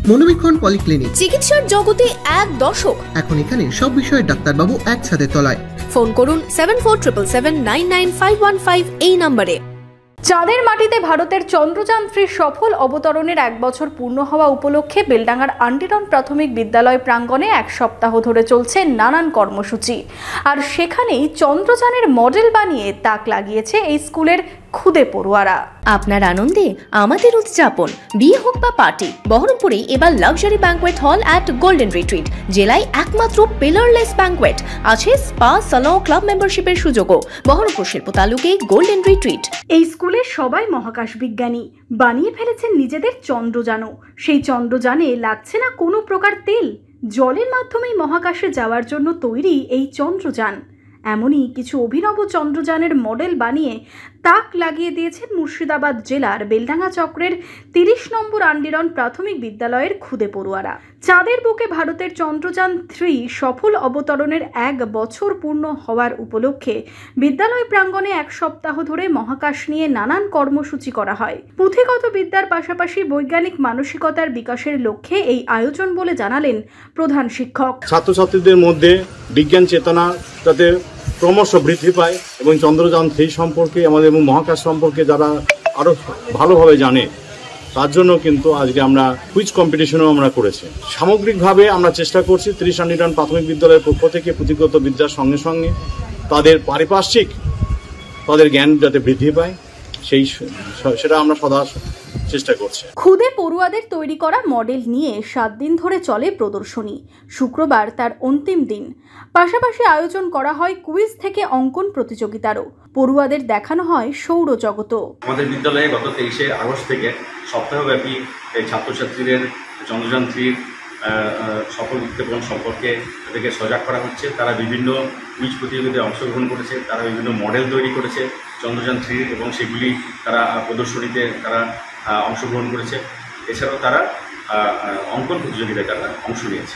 মনোবীক্ষণ polyclinic, চিকিৎসার জগতে এক দশক। এখন এখানে সব বিষয়ে ডাক্তারবাবু একসাথে তলায়। ফোন করুন 7477799515 এই নম্বরে। চাঁদের মাটিতে ভারতের চন্দ্রযান-3 সফল অবতরণের 1 বছর পূর্ণ হওয়া উপলক্ষে বেলডাঙ্গার আন্টিরন প্রাথমিক বিদ্যালয় প্রাঙ্গণে 1 সপ্তাহ ধরে চলছে নানান কর্মসূচি। আর সেখানেই চন্দ্রযানের মডেল বানিয়ে তাক লাগিয়েছে এই স্কুলের খুদে পড়ুয়ারা। আপনার আনন্দে আমাদের উদযাপন। বিয়ে হোক বা পার্টি, বহরমপুরে এবার luxury banquet hall at golden retreat. জেলায় একমাত্র পিলারলেস ব্যাঙ্কোয়েট, আছে স্পা, সালন, ক্লাব মেম্বারশিপের সুযোগও। বহরমপুর শিল্প তালুকে গোল্ডেন রিট্রিট। এই স্কুলে সবাই মহাকাশ বিজ্ঞানী, বানিয়ে ফেলেছেন নিজেদের চন্দ্রযানও। সেই চন্দ্রযানে লাগছে না কোনো প্রকার তেল, জলের মাধ্যমেই মহাকাশে যাওয়ার জন্য তৈরি এই চন্দ্রযান। এমনই কিছু অভিনব চন্দ্রযানের মডেল বানিয়ে তাক লাগিয়ে দিয়েছেন মুর্শিদাবাদ জেলার বেলডাঙ্গা চক্রের 30 নম্বর আন্ডিরন প্রাথমিক বিদ্যালয়ের খুদে পড়ুয়ারা। চাঁদের বুকে ভারতের চন্দ্রযান-3 সফল অবতরণের 1 বছর পূর্ণ হওয়ার উপলক্ষে বিদ্যালয় প্রাঙ্গণে 1 সপ্তাহ ধরে মহাকাশ নিয়ে নানান কর্মসূচি করা হয়। পুঁথিগত বিদ্যার পাশাপাশি বৈজ্ঞানিক মানসিকতার বিকাশের লক্ষ্যে এই আয়োজন বলে জানালেন প্রধান শিক্ষক। ছাত্রছাত্রীদের মধ্যে বিজ্ঞান চেতনা যাতে ক্রমশ বৃদ্ধি পায় এবং চন্দ্রযান-3 সম্পর্কে আমাদের এবং মহাকাশ সম্পর্কে যারা আরও ভালোভাবে জানে, তার জন্য কিন্তু আজকে আমরা কুইজ কম্পিটিশনও আমরা করেছি। সামগ্রিকভাবে আমরা চেষ্টা করছি 30 আন্ডিরন প্রাথমিক বিদ্যালয়ের পক্ষ থেকে পুঁথিগত বিদ্যার সঙ্গে সঙ্গে তাদের পারিপার্শ্বিক তাদের জ্ঞান যাতে বৃদ্ধি পায় সেটা আমরা সদা চেষ্টা করছি। খুদে পড়ুয়াদের তৈরি করা মডেল নিয়ে 7 দিন ধরে চলে প্রদর্শনী। শুক্রবার তার অন্তিম দিন। পাশাপাশি আয়োজন করা হয় কুইজ থেকে অঙ্কন প্রতিযোগিতারও। পড়ুয়াদের দেখানো হয় সৌরজগতও। আমাদের বিদ্যালয়ে গত 23শে আগস্ট থেকে সপ্তাহব্যাপী ছাত্রছাত্রীদের চন্দ্রযান-3 সফল উৎক্ষেপণ সম্পর্কে তাদেরকে সজাগ করা হচ্ছে। তারা বিভিন্ন কুইজ প্রতিযোগিতায় অংশগ্রহণ করেছে, তারা বিভিন্ন মডেল তৈরি করেছে চন্দ্রযান-3 এবং সেগুলি তারা প্রদর্শনীতে তারা অংশগ্রহণ করেছে। এছাড়াও তারা অঙ্কন প্রতিযোগিতায় তারা অংশ নিয়েছে।